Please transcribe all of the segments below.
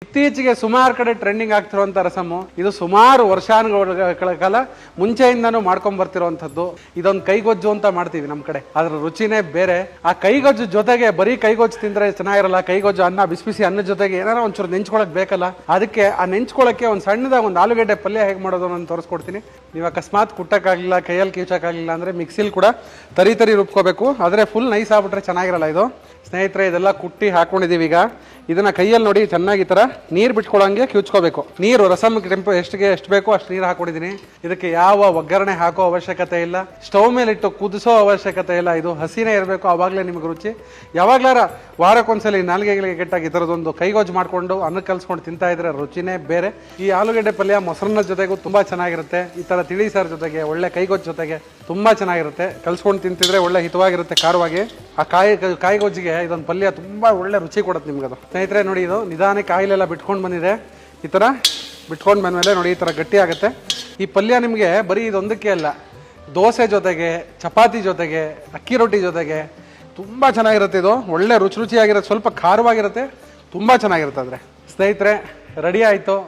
ಇತ್ತೀಚೆಗೆ ಸುಮಾರು ಕಡೆ ಟ್ರೆಂಡಿಂಗ್ ಆಗ್ತಿರುವಂತ ರಸಮು ಇದು ಸುಮಾರು ವರ್ಷಾನುಗಳ ಕಾಲ ಮುಂಚೆಯಿಂದನೂ ಮಾಡ್ಕೊಂಡ್ ಬರ್ತಿರುವಂತದ್ದು. ಇದೊಂದು ಕೈಗೊಜ್ಜು ಅಂತ ಮಾಡ್ತೀವಿ ನಮ್ ಕಡೆ, ಅದ್ರ ರುಚಿನೇ ಬೇರೆ. ಆ ಕೈಗೊಜ್ಜು ಜೊತೆಗೆ ಬರೀ ಕೈಗೊಜ್ಜು ತಿಂದ್ರೆ ಚೆನ್ನಾಗಿರಲ್ಲ. ಕೈಗೊಜ್ಜು ಅನ್ನ ಬಿಸಿ ಬಿಸಿ ಅನ್ನದ ಜೊತೆಗೆ ಏನಾರ ಒಂಚೂರು ನೆಂಚ್ಕೊಳಕ್ ಬೇಕಲ್ಲ, ಅದಕ್ಕೆ ಆ ನೆಂಚ್ಕೊಳಕ್ಕೆ ಒಂದು ಸಣ್ಣದಾಗ ಒಂದು ಆಲೂಗಡ್ಡೆ ಪಲ್ಯ ಹೇಗೆ ಮಾಡೋದು ನಾನು ತೋರಿಸ್ಕೊಡ್ತೀನಿ. ನೀವು ಅಕಸ್ಮಾತ್ ಕುಟ್ಟಕ್ಕಾಗಲಿಲ್ಲ, ಕೈಯಲ್ಲಿ ಕೀಚಕ್ಕಾಗಲಿಲ್ಲ ಅಂದ್ರೆ ಮಿಕ್ಸಿಲ್ ಕೂಡ ತರಿ ರುಬ್ಕೋಬೇಕು. ಆದ್ರೆ ಫುಲ್ ನೈಸ್ ಆಗ್ಬಿಟ್ರೆ ಚೆನ್ನಾಗಿರಲ್ಲ ಇದು. ಸ್ನೇಹಿತರೆ, ಇದೆಲ್ಲ ಕುಟ್ಟಿ ಹಾಕೊಂಡಿದೀವಿ. ಈಗ ಇದನ್ನ ಕೈಯಲ್ಲಿ ನೋಡಿ ಚೆನ್ನಾಗಿ ಈ ತರ ನೀರು ಬಿಟ್ಕೊಳಂಗೆ ಕಿವುಚ್ಕೋಬೇಕು. ನೀರು ರಸಮ್ ಟೆಂಪು ಎಷ್ಟು ಬೇಕೋ ಅಷ್ಟು ನೀರು ಹಾಕೊಂಡಿದೀನಿ. ಇದಕ್ಕೆ ಯಾವ ಒಗ್ಗರಣೆ ಹಾಕೋ ಅವಶ್ಯಕತೆ ಇಲ್ಲ, ಸ್ಟವ್ ಮೇಲೆ ಇಟ್ಟು ಕುದಿಸೋ ಅವಶ್ಯಕತೆ ಇಲ್ಲ. ಇದು ಹಸಿನೇ ಇರಬೇಕು, ಆವಾಗಲೇ ನಿಮ್ಗೆ ರುಚಿ. ಯಾವಾಗ್ಲಾರ ವಾರಕ್ಕೊಂದ್ಸಲಿ ನಾಲ್ಗೆಗಳಿಗೆ ಕೆಟ್ಟಾಗಿ ಈ ಥರದೊಂದು ಕೈಗೊಜ್ಜು ಮಾಡ್ಕೊಂಡು ಅನ್ನ ಕಲ್ಸ್ಕೊಂಡು ತಿಂತಾ ಇದ್ರೆ ರುಚಿನೇ ಬೇರೆ. ಈ ಆಲೂಗಡ್ಡೆ ಪಲ್ಯ ಮೊಸರನ್ನ ಜೊತೆಗೂ ತುಂಬಾ ಚೆನ್ನಾಗಿರುತ್ತೆ. ಈ ತರ ತಿಳಿ ಸಾರು ಜೊತೆಗೆ ಒಳ್ಳೆ ಕೈಗೊಜ್ಜು ಜೊತೆಗೆ ತುಂಬಾ ಚೆನ್ನಾಗಿರುತ್ತೆ. ಕಲ್ಸ್ಕೊಂಡು ತಿಂತಿದ್ರೆ ಒಳ್ಳೆ ಹಿತವಾಗಿರುತ್ತೆ, ಖಾರವಾಗಿ. ಆ ಕಾಯಿಗೊಜ್ಜಿಗೆ ಇದೊಂದು ಪಲ್ಯ ತುಂಬಾ ಒಳ್ಳೆ ರುಚಿ ಕೊಡುತ್ತೆ ನಿಮ್ಗದು. ಸ್ನೇಹಿತರೆ ನೋಡಿ, ಇದು ನಿಧಾನಕ್ಕೆ ಕಾಯಿಲೆಲ್ಲ ಬಿಟ್ಕೊಂಡು ಬಂದಿದೆ. ಈ ತರ ಬಿಟ್ಕೊಂಡು ಬಂದ್ಮೇಲೆ ನೋಡಿ ಈ ತರ ಗಟ್ಟಿ ಆಗುತ್ತೆ. ಈ ಪಲ್ಯ ನಿಮಗೆ ಬರೀ ಇದೊಂದಕ್ಕೆ ಅಲ್ಲ, ದೋಸೆ ಜೊತೆಗೆ, ಚಪಾತಿ ಜೊತೆಗೆ, ಅಕ್ಕಿ ರೊಟ್ಟಿ ಜೊತೆಗೆ ತುಂಬಾ ಚೆನ್ನಾಗಿರುತ್ತೆ. ಇದು ಒಳ್ಳೆ ರುಚಿಯಾಗಿರುತ್ತೆ, ಸ್ವಲ್ಪ ಖಾರವಾಗಿರುತ್ತೆ, ತುಂಬಾ ಚೆನ್ನಾಗಿರುತ್ತೆ. ಅಂದ್ರೆ ಸ್ನೇಹಿತರೆ, ರೆಡಿ ಆಯ್ತು.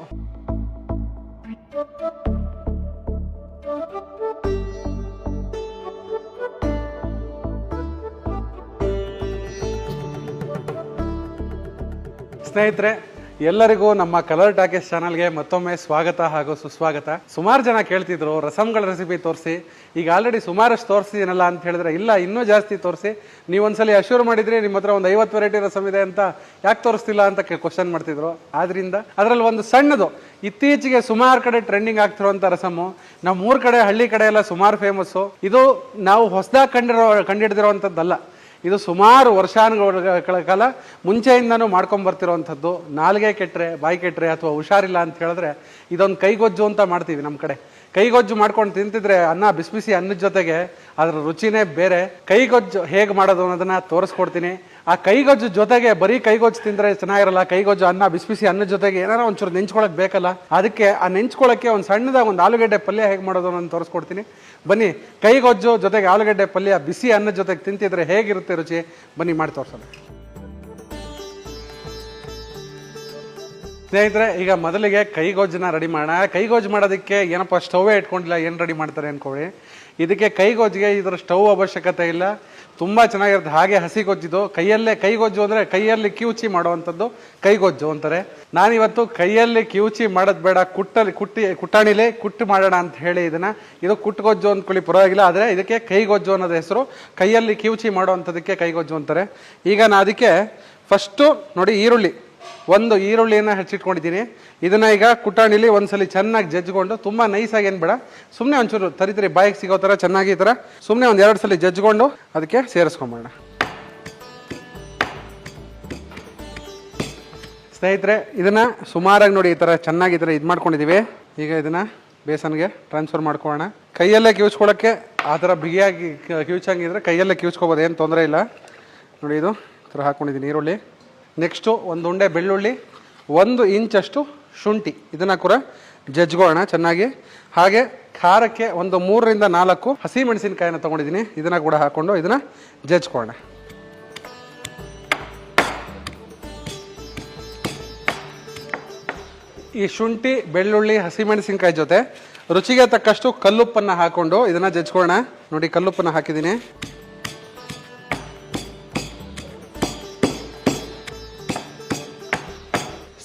ಸ್ನೇಹಿತರೆ, ಎಲ್ಲರಿಗೂ ನಮ್ಮ ಕಲರ್ ಟಾಕೀಸ್ ಚಾನಲ್ಗೆ ಮತ್ತೊಮ್ಮೆ ಸ್ವಾಗತ ಹಾಗೂ ಸುಸ್ವಾಗತ. ಸುಮಾರು ಜನ ಕೇಳ್ತಿದ್ರು ರಸಮ್ಗಳ ರೆಸಿಪಿ ತೋರಿಸಿ, ಈಗ ಆಲ್ರೆಡಿ ಸುಮಾರಷ್ಟು ತೋರಿಸಿದ್ದೀನಲ್ಲ ಅಂತ ಹೇಳಿದ್ರೆ, ಇಲ್ಲ ಇನ್ನೂ ಜಾಸ್ತಿ ತೋರಿಸಿ, ನೀವೊಂದ್ಸಲಿ ಅಶ್ಯೂರ್ ಮಾಡಿದ್ರಿ ನಿಮ್ಮ ಹತ್ರ ಒಂದು 50 ವೆರೈಟಿ ರಸಮ್ ಇದೆ ಅಂತ, ಯಾಕೆ ತೋರಿಸ್ತಿಲ್ಲ ಅಂತ ಕ್ವಶನ್ ಮಾಡ್ತಿದ್ರು. ಆದ್ರಿಂದ ಅದರಲ್ಲಿ ಒಂದು ಸಣ್ಣದು, ಇತ್ತೀಚೆಗೆ ಸುಮಾರು ಕಡೆ ಟ್ರೆಂಡಿಂಗ್ ಆಗ್ತಿರುವಂತ ರಸಮು, ನಮ್ಮ ಊರ್ ಕಡೆ ಹಳ್ಳಿ ಕಡೆ ಎಲ್ಲ ಸುಮಾರು ಫೇಮಸ್ಸು. ಇದು ನಾವು ಹೊಸದಾಗಿ ಕಂಡಿಡ್ದಿರೋವಂಥದ್ದಲ್ಲ, ಇದು ಸುಮಾರು ವರ್ಷಾನುಗಳ ಕಾಲ ಮುಂಚೆಯಿಂದನೂ ಮಾಡ್ಕೊಂಡ್ ಬರ್ತಿರೋವಂಥದ್ದು. ನಾಲ್ಗೆ ಕೆಟ್ಟರೆ, ಬಾಯಿ ಕೆಟ್ಟರೆ ಅಥವಾ ಹುಷಾರಿಲ್ಲ ಅಂತ ಹೇಳಿದ್ರೆ ಇದೊಂದು ಕೈಗೊಜ್ಜು ಅಂತ ಮಾಡ್ತೀವಿ ನಮ್ಮ ಕಡೆ. ಕೈಗೊಜ್ಜು ಮಾಡ್ಕೊಂಡು ತಿಂತಿದ್ರೆ ಅನ್ನ ಬಿಸಿ ಬಿಸಿ ಅನ್ನದ ಜೊತೆಗೆ ಅದ್ರ ರುಚಿನೇ ಬೇರೆ. ಕೈಗೊಜ್ಜು ಹೇಗೆ ಮಾಡೋದು ಅನ್ನೋದನ್ನ ತೋರಿಸ್ಕೊಡ್ತೀನಿ. ಆ ಕೈಗೊಜ್ಜು ಜೊತೆಗೆ ಬರೀ ಕೈಗೊಜ್ಜು ತಿಂದ್ರೆ ಚೆನ್ನಾಗಿರಲ್ಲ. ಕೈಗೊಜ್ಜು ಅನ್ನ ಬಿಸಿ ಬಿಸಿ ಅನ್ನದ ಜೊತೆಗೆ ಏನಾರ ಒಂಚೂರು ನೆಂಚ್ಕೊಳಕ್ ಬೇಕಲ್ಲ, ಅದಕ್ಕೆ ಆ ನೆಂಚ್ಕೊಳಕ್ಕೆ ಒಂದು ಸಣ್ಣದಾಗ ಒಂದು ಆಲೂಗಡ್ಡೆ ಪಲ್ಯ ಹೇಗೆ ಮಾಡೋದು ನಾನು ತೋರಿಸ್ಕೊಡ್ತೀನಿ. ಬನ್ನಿ, ಕೈಗೊಜ್ಜು ಜೊತೆಗೆ ಆಲೂಗಡ್ಡೆ ಪಲ್ಯ ಬಿಸಿ ಅನ್ನದ ಜೊತೆಗೆ ತಿಂತಿದ್ರೆ ಹೇಗಿರುತ್ತೆ ರುಚಿ, ಬನ್ನಿ ಮಾಡಿ ತೋರಿಸೋಣ. ಸ್ನೇಹಿತರೆ, ಈಗ ಮೊದಲಿಗೆ ಕೈಗೊಜ್ಜನ್ನ ರೆಡಿ ಮಾಡೋಣ. ಕೈಗೊಜ್ಜು ಮಾಡೋದಕ್ಕೆ ಏನಪ್ಪ ಸ್ಟವ್ವೇ ಇಟ್ಕೊಂಡಿಲ್ಲ, ಏನು ರೆಡಿ ಮಾಡ್ತಾರೆ ಅನ್ಕೊಳ್ಳಿ. ಇದಕ್ಕೆ ಕೈಗೊಜ್ಜಿಗೆ ಇದರ ಸ್ಟವ್ ಅವಶ್ಯಕತೆ ಇಲ್ಲ, ತುಂಬ ಚೆನ್ನಾಗಿರುತ್ತೆ. ಹಾಗೆ ಹಸಿ ಗೊಜ್ಜಿದು ಕೈಗೊಜ್ಜು ಅಂದರೆ ಕೈಯಲ್ಲಿ ಕಿವುಚಿ ಮಾಡುವಂಥದ್ದು ಕೈಗೊಜ್ಜು ಅಂತಾರೆ. ನಾನಿವತ್ತು ಕೈಯಲ್ಲಿ ಕಿವುಚಿ ಮಾಡೋದು ಬೇಡ, ಕುಟ್ಟಾಣಿಲೆ ಕುಟ್ಟು ಮಾಡೋಣ ಅಂತ ಹೇಳಿ ಇದು ಕುಟ್ಟುಗೊಜ್ಜು ಅಂದ್ಕೊಳ್ಳಿ, ಪರವಾಗಿಲ್ಲ. ಆದರೆ ಇದಕ್ಕೆ ಕೈಗೊಜ್ಜು ಅನ್ನೋದು ಹೆಸರು. ಕೈಯಲ್ಲಿ ಕಿವುಚಿ ಮಾಡುವಂಥದ್ದಕ್ಕೆ ಕೈಗೊಜ್ಜು ಅಂತಾರೆ. ಈಗ ನಾನು ಅದಕ್ಕೆ ಫಸ್ಟು ನೋಡಿ, ಒಂದು ಈರುಳ್ಳಿಯನ್ನು ಹೆಚ್ಚಿಟ್ಕೊಂಡಿದ್ದೀನಿ. ಇದನ್ನ ಈಗ ಕುಟ್ಟಾಣಿಲಿ ಒಂದ್ಸಲಿ ಚೆನ್ನಾಗಿ ಜಜ್ಕೊಂಡು, ತುಂಬ ನೈಸಾಗಿ ಏನು ಬೇಡ, ಸುಮ್ಮನೆ ಒಂಚೂರು ತರಿ ಬಾಯಿಗೆ ಸಿಗೋ ಥರ ಚೆನ್ನಾಗಿ ಈ ಥರ ಸುಮ್ಮನೆ ಒಂದು 2 ಸಲ ಜಜ್ಕೊಂಡು ಅದಕ್ಕೆ ಸೇರಿಸ್ಕೊಂಬೋಣ. ಸ್ನೇಹಿತರೆ, ಇದನ್ನ ಸುಮಾರಾಗಿ ನೋಡಿ ಈ ಥರ ಚೆನ್ನಾಗಿ ಈ ಥರ ಇದು ಮಾಡ್ಕೊಂಡಿದ್ದೀವಿ. ಈಗ ಇದನ್ನ ಬೇಸನ್ಗೆ ಟ್ರಾನ್ಸ್ಫರ್ ಮಾಡ್ಕೊಳ್ಳೋಣ. ಕೈಯಲ್ಲೇ ಕಿವುಚ್ಕೊಳ್ಳೋಕ್ಕೆ ಆ ಥರ ಬಿಗಿಯಾಗಿ ಕಿವುಚಂಗಿದ್ರೆ ಕೈಯಲ್ಲೇ ಕಿವುಚ್ಕೋಬೋದು, ಏನು ತೊಂದರೆ ಇಲ್ಲ. ನೋಡಿ, ಇದು ಈ ಥರ ಹಾಕ್ಕೊಂಡಿದ್ದೀನಿ ಈರುಳ್ಳಿ. ನೆಕ್ಸ್ಟು ಒಂದು ಉಂಡೆ ಬೆಳ್ಳುಳ್ಳಿ, 1 ಇಂಚಷ್ಟು ಶುಂಠಿ, ಇದನ್ನು ಕೂಡ ಜಜ್ಗೋಣ ಚೆನ್ನಾಗಿ. ಹಾಗೆ ಖಾರಕ್ಕೆ ಒಂದು 3 ರಿಂದ 4 ಹಸಿ ಮೆಣಸಿನಕಾಯಿನ ತೊಗೊಂಡಿದ್ದೀನಿ, ಇದನ್ನು ಕೂಡ ಹಾಕ್ಕೊಂಡು ಇದನ್ನು ಜಜ್ಕೋಣ. ಈ ಶುಂಠಿ, ಬೆಳ್ಳುಳ್ಳಿ, ಹಸಿ ಮೆಣಸಿನಕಾಯಿ ಜೊತೆ ರುಚಿಗೆ ತಕ್ಕಷ್ಟು ಕಲ್ಲುಪ್ಪನ್ನು ಹಾಕ್ಕೊಂಡು ಇದನ್ನು ಜಜ್ಕೋಣ. ನೋಡಿ, ಕಲ್ಲುಪ್ಪನ್ನು ಹಾಕಿದ್ದೀನಿ.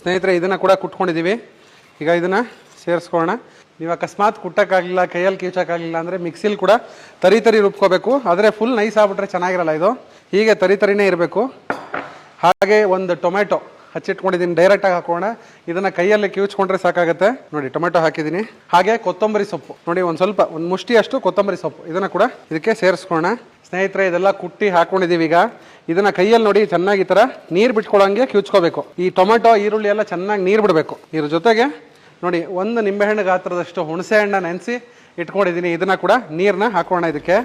ಸ್ನೇಹಿತರೆ, ಇದನ್ನು ಕೂಡ ಕುಟ್ಕೊಂಡಿದ್ದೀವಿ. ಈಗ ಇದನ್ನು ಸೇರಿಸ್ಕೊಳ್ಳೋಣ. ನೀವು ಅಕಸ್ಮಾತ್ ಕುಟ್ಟಕ್ಕಾಗಲಿಲ್ಲ, ಕೈಯಲ್ಲಿ ಕೀಚಕ್ಕಾಗಲಿಲ್ಲ ಅಂದರೆ ಮಿಕ್ಸಿಲ್ ಕೂಡ ತರಿ ರುಬ್ಕೋಬೇಕು. ಆದರೆ ಫುಲ್ ನೈಸ್ ಆಗ್ಬಿಟ್ರೆ ಚೆನ್ನಾಗಿರಲ್ಲ. ಇದು ಹೀಗೆ ತರಿನೇ ಇರಬೇಕು. ಹಾಗೆ ಒಂದು ಟೊಮೆಟೊ ಹಚ್ಚಿಟ್ಕೊಂಡಿದ್ದೀನಿ, ಡೈರೆಕ್ಟಾಗಿ ಹಾಕೋಣ. ಇದನ್ನು ಕೈಯಲ್ಲಿ ಕಿವುಚ್ಕೊಂಡ್ರೆ ಸಾಕಾಗುತ್ತೆ. ನೋಡಿ, ಟೊಮೆಟೊ ಹಾಕಿದ್ದೀನಿ. ಹಾಗೆ ಕೊತ್ತಂಬರಿ ಸೊಪ್ಪು ನೋಡಿ, ಒಂದು ಮುಷ್ಟಿಯಷ್ಟು ಕೊತ್ತಂಬರಿ ಸೊಪ್ಪು, ಇದನ್ನು ಕೂಡ ಇದಕ್ಕೆ ಸೇರಿಸ್ಕೊಳ್ಳೋಣ. ಸ್ನೇಹಿತರೆ, ಇದೆಲ್ಲ ಕುಟ್ಟಿ ಹಾಕೊಂಡಿದ್ದೀವಿ. ಈಗ ಇದನ್ನ ಕೈಯಲ್ಲಿ ನೋಡಿ ಚೆನ್ನಾಗಿ ಈ ಥರ ನೀರು ಬಿಟ್ಕೊಳ್ಳೋಂಗೆ ಕಿವುಚ್ಕೋಬೇಕು. ಈ ಟೊಮೆಟೊ, ಈರುಳ್ಳಿ ಎಲ್ಲ ಚೆನ್ನಾಗಿ ನೀರು ಬಿಡಬೇಕು. ಇದ್ರ ಜೊತೆಗೆ ನೋಡಿ, 1 ನಿಂಬೆಹಣ್ಣು ಗಾತ್ರದಷ್ಟು ಹುಣಸೆ ಹಣ್ಣ ನೆನೆಸಿ ಇಟ್ಕೊಂಡಿದ್ದೀನಿ. ಇದನ್ನ ಕೂಡ ನೀರನ್ನ ಹಾಕೋಣ ಇದಕ್ಕೆ.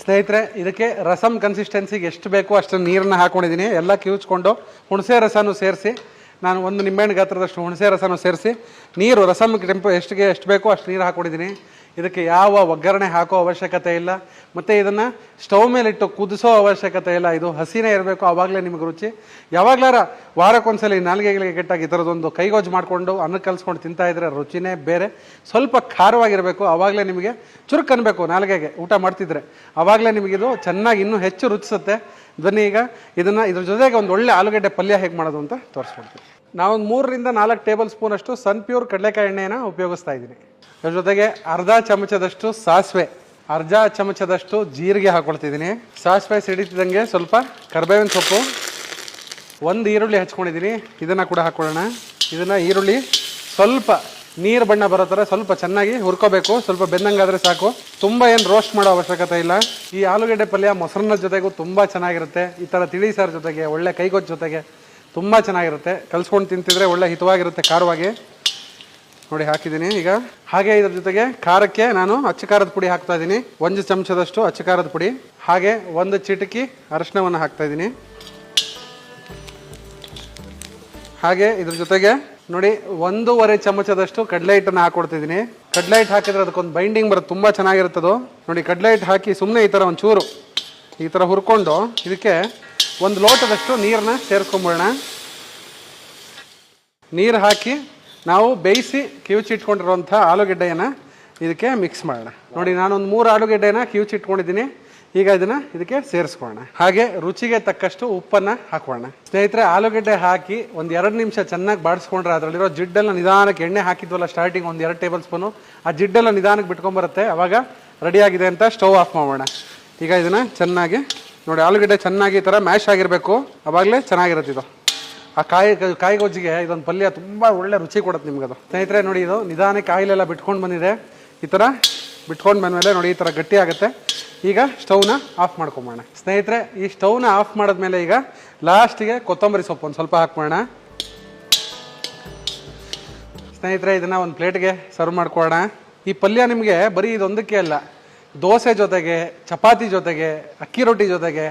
ಸ್ನೇಹಿತರೆ, ಇದಕ್ಕೆ ರಸಮ್ ಕನ್ಸಿಸ್ಟೆನ್ಸಿಗೆ ಎಷ್ಟು ಬೇಕೋ ಅಷ್ಟು ನೀರನ್ನ ಹಾಕೊಂಡಿದ್ದೀನಿ. ಎಲ್ಲ ಕಿವುಚ್ಕೊಂಡು ಹುಣಸೆ ರಸನೂ ಸೇರಿಸಿ, ನಾನು 1 ನಿಂಬೆಹಣ್ಣು ಗಾತ್ರದಷ್ಟು ಹುಣಸೆ ರಸನೂ ಸೇರಿಸಿ, ನೀರು ರಸಮ್ ಟೆಂಪು ಎಷ್ಟು ಬೇಕೋ ಅಷ್ಟು ನೀರು ಹಾಕೊಂಡಿದ್ದೀನಿ. ಇದಕ್ಕೆ ಯಾವ ಒಗ್ಗರಣೆ ಹಾಕೋ ಅವಶ್ಯಕತೆ ಇಲ್ಲ, ಮತ್ತು ಇದನ್ನು ಸ್ಟವ್ ಮೇಲಿಟ್ಟು ಕುದಿಸೋ ಅವಶ್ಯಕತೆ ಇಲ್ಲ. ಇದು ಹಸಿನೇ ಇರಬೇಕು, ಆವಾಗಲೇ ನಿಮಗೆ ರುಚಿ. ಯಾವಾಗಲಾರ ವಾರಕ್ಕೊಂದ್ಸಲಿ ನಾಲ್ಗೆಗಳಿಗೆ ಕೆಟ್ಟಾಗಿ ಈ ಥರದೊಂದು ಕೈಗೊಜ್ಜು ಮಾಡಿಕೊಂಡು ಅನ್ನ ಕಲಿಸ್ಕೊಂಡು ತಿಂತಾ ಇದ್ರೆ ರುಚಿನೇ ಬೇರೆ. ಸ್ವಲ್ಪ ಖಾರವಾಗಿರಬೇಕು, ಆವಾಗಲೇ ನಿಮಗೆ ಚುರುಕು ಅನ್ಬೇಕು ನಾಲ್ಗೆಗೆ ಊಟ ಮಾಡ್ತಿದ್ರೆ, ಆವಾಗಲೇ ನಿಮಗಿದು ಚೆನ್ನಾಗಿ ಇನ್ನೂ ಹೆಚ್ಚು ರುಚಿಸುತ್ತೆ. ಬನ್ನಿ ಈಗ ಇದ್ರ ಜೊತೆಗೆ ಒಂದು ಒಳ್ಳೆ ಆಲೂಗಡ್ಡೆ ಪಲ್ಯ ಹೇಗೆ ಮಾಡೋದು ಅಂತ ತೋರಿಸ್ಕೊಡ್ತೀವಿ. ನಾವೊಂದು 3 ರಿಂದ 4 ಟೇಬಲ್ ಸ್ಪೂನ್ ಅಷ್ಟು ಸನ್ ಪ್ಯೂರ್ ಕಡಲೆಕಾಯಿ ಎಣ್ಣೆಯನ್ನು ಉಪಯೋಗಿಸ್ತಾ ಇದ್ದೀನಿ. ಅದ್ರ ಜೊತೆಗೆ ಅರ್ಧ ಚಮಚದಷ್ಟು ಸಾಸಿವೆ, ಅರ್ಧ ಚಮಚದಷ್ಟು ಜೀರಿಗೆ ಹಾಕೊಳ್ತಿದ್ದೀನಿ. ಸಾಸಿವೆ ಸಿಡಿತಿದ್ದಂಗೆ ಸ್ವಲ್ಪ ಕರಿಬೇವಿನ ಸೊಪ್ಪು, 1 ಈರುಳ್ಳಿ ಹಚ್ಕೊಂಡಿದ್ದೀನಿ, ಇದನ್ನು ಕೂಡ ಹಾಕೊಳ್ಳೋಣ. ಇದನ್ನು ಈರುಳ್ಳಿ ಸ್ವಲ್ಪ ನೀರು ಬಣ್ಣ ಬರೋ ಥರ ಸ್ವಲ್ಪ ಚೆನ್ನಾಗಿ ಹುರ್ಕೋಬೇಕು. ಸ್ವಲ್ಪ ಬೆಂದಂಗಾದರೆ ಸಾಕು, ತುಂಬ ಏನು ರೋಸ್ಟ್ ಮಾಡೋ ಅವಶ್ಯಕತೆ ಇಲ್ಲ. ಈ ಆಲೂಗಡ್ಡೆ ಪಲ್ಯ ಮೊಸರನ್ನ ಜೊತೆಗೂ ತುಂಬ ಚೆನ್ನಾಗಿರುತ್ತೆ. ಈ ಥರ ತಿಳಿ ಸಾರು ಜೊತೆಗೆ, ಒಳ್ಳೆ ಕೈಗೊಜ್ಜು ಜೊತೆಗೆ ತುಂಬ ಚೆನ್ನಾಗಿರುತ್ತೆ. ಕಲ್ಸ್ಕೊಂಡು ತಿಂತಿದ್ರೆ ಒಳ್ಳೆ ಹಿತವಾಗಿರುತ್ತೆ ಖಾರವಾಗಿ. ನೋಡಿ ಹಾಕಿದ್ದೀನಿ ಈಗ. ಹಾಗೆ ಇದ್ರ ಜೊತೆಗೆ ಖಾರಕ್ಕೆ ನಾನು ಅಚ್ಚ ಖಾರದ ಪುಡಿ ಹಾಕ್ತಾ ಇದ್ದೀನಿ, 1 ಚಮಚದಷ್ಟು ಅಚ್ಚ ಖಾರದ ಪುಡಿ. ಹಾಗೆ 1 ಚಿಟಿಕೆ ಅರಿಶಿನವನ್ನು ಹಾಕ್ತಾ ಇದ್ದೀನಿ. ಹಾಗೆ ಇದ್ರ ಜೊತೆಗೆ ನೋಡಿ 1.5 ಚಮಚದಷ್ಟು ಕಡಲೆ ಹಿಟ್ಟನ್ನು ಹಾಕೊಡ್ತಿದ್ದೀನಿ. ಕಡಲೆ ಹಿಟ್ಟು ಹಾಕಿದ್ರೆ ಅದಕ್ಕೊಂದು ಬೈಂಡಿಂಗ್ ಬರುತ್ತೆ, ತುಂಬ ಚೆನ್ನಾಗಿರುತ್ತದು. ನೋಡಿ ಕಡಲೆ ಹಿಟ್ಟು ಹಾಕಿ ಸುಮ್ಮನೆ ಈ ಥರ ಒಂಚೂರು ಈ ಥರ ಹುರ್ಕೊಂಡು ಇದಕ್ಕೆ 1 ಲೋಟದಷ್ಟು ನೀರನ್ನ ಸೇರಿಸ್ಕೊಂಬಿಡೋಣ. ನೀರು ಹಾಕಿ ನಾವು ಬೇಯಿಸಿ ಕಿವುಚಿಟ್ಕೊಂಡಿರುವಂಥ ಆಲೂಗೆಡ್ಡೆಯನ್ನು ಇದಕ್ಕೆ ಮಿಕ್ಸ್ ಮಾಡೋಣ. ನೋಡಿ ನಾನೊಂದು 3 ಆಲೂಗೆಡ್ಡೆನ ಕಿವುಚಿಟ್ಕೊಂಡಿದ್ದೀನಿ. ಈಗ ಇದಕ್ಕೆ ಸೇರಿಸ್ಕೊಳ್ಳೋಣ. ಹಾಗೆ ರುಚಿಗೆ ತಕ್ಕಷ್ಟು ಉಪ್ಪನ್ನು ಹಾಕೋಣ. ಸ್ನೇಹಿತರೆ, ಆಲೂಗಡ್ಡೆ ಹಾಕಿ 1-2 ನಿಮಿಷ ಚೆನ್ನಾಗಿ ಬಾಡಿಸ್ಕೊಂಡ್ರೆ ಅದರಲ್ಲಿರೋ ಜಿಡ್ಡೆಲ್ಲ ನಿಧಾನಕ್ಕೆ, ಎಣ್ಣೆ ಹಾಕಿದ್ವಲ್ಲ ಸ್ಟಾರ್ಟಿಂಗ್ 1-2 ಟೇಬಲ್ ಸ್ಪೂನು, ಆ ಜಿಡ್ಡೆಲ್ಲ ನಿಧಾನಕ್ಕೆ ಬಿಟ್ಕೊಂಡ್ಬರುತ್ತೆ. ಅವಾಗ ರೆಡಿಯಾಗಿದೆ ಅಂತ ಸ್ಟವ್ ಆಫ್ ಮಾಡೋಣ. ಈಗ ಇದನ್ನು ಚೆನ್ನಾಗಿ ನೋಡಿ, ಆಲೂಗಡ್ಡೆ ಚೆನ್ನಾಗಿ ಈ ಥರ ಮ್ಯಾಶ್ ಆಗಿರಬೇಕು, ಆವಾಗಲೇ ಚೆನ್ನಾಗಿರುತ್ತೆ ಇದು. ಆ ಕಾಯಿಗೊಜ್ಜಿಗೆ ಇದೊಂದು ಪಲ್ಯ ತುಂಬ ಒಳ್ಳೆ ರುಚಿ ಕೊಡುತ್ತೆ ನಿಮ್ಗದು. ಸ್ನೇಹಿತರೆ ನೋಡಿ, ಇದು ನಿಧಾನಕ್ಕೆ ಆಯಿಲೆಲ್ಲ ಬಿಟ್ಕೊಂಡು ಬಂದಿದೆ. ಈ ಥರ ಬಿಟ್ಕೊಂಡು ಬಂದಮೇಲೆ ನೋಡಿ ಈ ಥರ ಗಟ್ಟಿ ಆಗುತ್ತೆ. ಈಗ ಸ್ಟವ್ನ ಆಫ್ ಮಾಡ್ಕೊಂಬೋಣ. ಸ್ನೇಹಿತರೆ, ಈ ಸ್ಟವ್ನ ಆಫ್ ಮಾಡಿದ್ಮೇಲೆ ಈಗ ಲಾಸ್ಟಿಗೆ ಕೊತ್ತಂಬರಿ ಸೊಪ್ಪು ಒಂದು ಸ್ವಲ್ಪ ಹಾಕ್ಬೋಣ. ಸ್ನೇಹಿತರೆ, ಇದನ್ನು ಒಂದು ಪ್ಲೇಟ್ಗೆ ಸರ್ವ್ ಮಾಡ್ಕೊಳ್ಳೋಣ. ಈ ಪಲ್ಯ ನಿಮಗೆ ಬರೀ ಇದೊಂದಕ್ಕೆ ಅಲ್ಲ, ದೋಸೆ ಜೊತೆಗೆ, ಚಪಾತಿ ಜೊತೆಗೆ, ಅಕ್ಕಿ ರೊಟ್ಟಿ ಜೊತೆಗೆ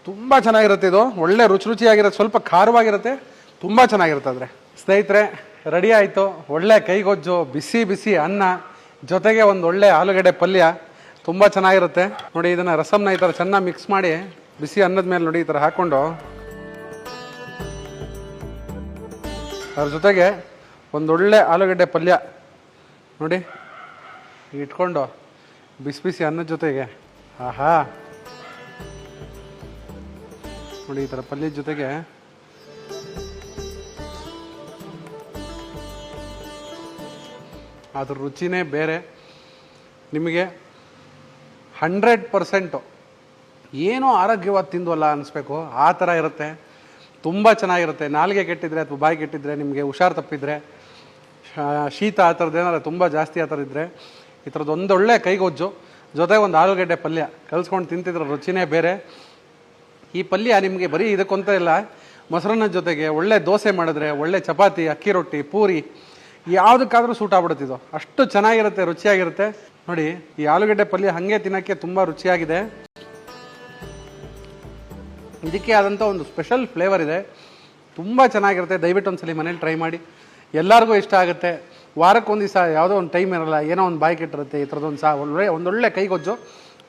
ತುಂಬ ಚೆನ್ನಾಗಿರುತ್ತೆ. ಇದು ಒಳ್ಳೆ ರುಚಿಯಾಗಿರುತ್ತೆ, ಸ್ವಲ್ಪ ಖಾರವಾಗಿರುತ್ತೆ, ತುಂಬ ಚೆನ್ನಾಗಿರುತ್ತೆ. ಆದರೆ ಸ್ನೇಹಿತರೆ, ರೆಡಿ ಆಯಿತು ಒಳ್ಳೆ ಕೈಗೊಜ್ಜು, ಬಿಸಿ ಬಿಸಿ ಅನ್ನ ಜೊತೆಗೆ ಒಂದು ಒಳ್ಳೆ ಆಲೂಗಡ್ಡೆ ಪಲ್ಯ, ತುಂಬ ಚೆನ್ನಾಗಿರುತ್ತೆ. ನೋಡಿ ಇದನ್ನು ರಸಮ್ನ ಈ ಥರ ಚೆನ್ನಾಗಿ ಮಿಕ್ಸ್ ಮಾಡಿ ಬಿಸಿ ಅನ್ನದ ಮೇಲೆ ನೋಡಿ ಈ ಥರ ಹಾಕ್ಕೊಂಡು ಅದ್ರ ಜೊತೆಗೆ ಒಂದೊಳ್ಳೆ ಆಲೂಗಡ್ಡೆ ಪಲ್ಯ ನೋಡಿ ಇಟ್ಕೊಂಡು ಬಿಸಿ ಬಿಸಿ ಅನ್ನದ ಜೊತೆಗೆ, ಆಹಾ ನೋಡಿ ಈ ಥರ ಪಲ್ಯದ ಜೊತೆಗೆ ಅದ್ರ ರುಚಿನೇ ಬೇರೆ. ನಿಮಗೆ 100% ಏನೋ ಆರೋಗ್ಯವಾಗಿ ತಿಂದ್ವಲ್ಲ ಅನ್ನಿಸ್ಬೇಕು, ಆ ಥರ ಇರುತ್ತೆ. ತುಂಬ ಚೆನ್ನಾಗಿರುತ್ತೆ. ನಾಲಿಗೆ ಕೆಟ್ಟಿದ್ರೆ ಅಥವಾ ಬಾಯಿ ಕೆಟ್ಟಿದ್ರೆ, ನಿಮಗೆ ಹುಷಾರು ತಪ್ಪಿದ್ರೆ, ಶೀತ ಆ ಥರದ್ದು ಏನಾದ್ರು ತುಂಬ ಜಾಸ್ತಿ ಆ ಥರ ಇದ್ದರೆ ಈ ಥರದ್ದು ಒಂದೊಳ್ಳೆ ಕೈಗೊಜ್ಜು ಜೊತೆ ಒಂದು ಆಲೂಗಡ್ಡೆ ಪಲ್ಯ ಕಲಿಸ್ಕೊಂಡು ತಿಂತಿದ್ರೆ ರುಚಿನೇ ಬೇರೆ. ಈ ಪಲ್ಯ ನಿಮಗೆ ಬರೀ ಇದಕ್ಕೊಂತ ಇಲ್ಲ, ಮೊಸರನ್ನ ಜೊತೆಗೆ ಒಳ್ಳೆ ದೋಸೆ ಮಾಡಿದ್ರೆ, ಒಳ್ಳೆ ಚಪಾತಿ, ಅಕ್ಕಿ ರೊಟ್ಟಿ, ಪೂರಿ ಯಾವುದಕ್ಕಾದರೂ ಸೂಟ್ ಆಗ್ಬಿಡುತ್ತಿದ್ದು, ಅಷ್ಟು ಚೆನ್ನಾಗಿರುತ್ತೆ, ರುಚಿಯಾಗಿರುತ್ತೆ. ನೋಡಿ ಈ ಆಲೂಗಡ್ಡೆ ಪಲ್ಯ ಹಾಗೆ ತಿನ್ನೋಕ್ಕೆ ತುಂಬ ರುಚಿಯಾಗಿದೆ. ಇದಕ್ಕೆ ಆದಂಥ ಒಂದು ಸ್ಪೆಷಲ್ ಫ್ಲೇವರ್ ಇದೆ, ತುಂಬ ಚೆನ್ನಾಗಿರುತ್ತೆ. ದಯವಿಟ್ಟು ಒಂದ್ಸಲಿ ಮನೇಲಿ ಟ್ರೈ ಮಾಡಿ, ಎಲ್ಲರಿಗೂ ಇಷ್ಟ ಆಗುತ್ತೆ. ವಾರಕ್ಕೊಂದು ದಿವಸ ಯಾವುದೋ ಒಂದು ಟೈಮ್ ಇರಲ್ಲ, ಏನೋ ಒಂದು ಬಾಯಿ ಕೆಟ್ಟಿರುತ್ತೆ, ಈ ಥರದ್ದೊಂದು ಒಂದೊಳ್ಳೆ ಕೈಗೊಜ್ಜು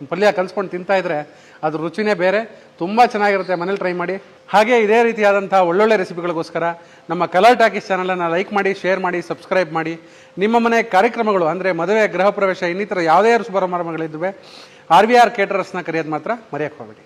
ಪಲ್ಯ ಕಲಿಸ್ಕೊಂಡು ತಿಂತಾಯಿದ್ರೆ ಅದ್ರ ರುಚಿನೇ ಬೇರೆ, ತುಂಬ ಚೆನ್ನಾಗಿರುತ್ತೆ. ಮನೇಲಿ ಟ್ರೈ ಮಾಡಿ. ಹಾಗೆ ಇದೇ ರೀತಿಯಾದಂಥ ಒಳ್ಳೊಳ್ಳೆ ರೆಸಿಪಿಗಳಿಗೋಸ್ಕರ ನಮ್ಮ ಕಲರ್ ಟಾಕೀಸ್ ಚಾನಲನ್ನು ಲೈಕ್ ಮಾಡಿ, ಶೇರ್ ಮಾಡಿ, ಸಬ್ಸ್ಕ್ರೈಬ್ ಮಾಡಿ. ನಿಮ್ಮ ಮನೆ ಕಾರ್ಯಕ್ರಮಗಳು ಅಂದರೆ ಮದುವೆ, ಗೃಹ ಪ್ರವೇಶ, ಇನ್ನಿತರ ಯಾವುದೇ ಶುಭ ಸಮಾರಂಭಗಳಿದ್ದರೆ RVR ಕೇಟರರ್ಸ್ನ ಕರೆಯೋದು ಮಾತ್ರ ಮರೆಯೋಕ್ಕೆ ಹೋಗಬೇಡಿ.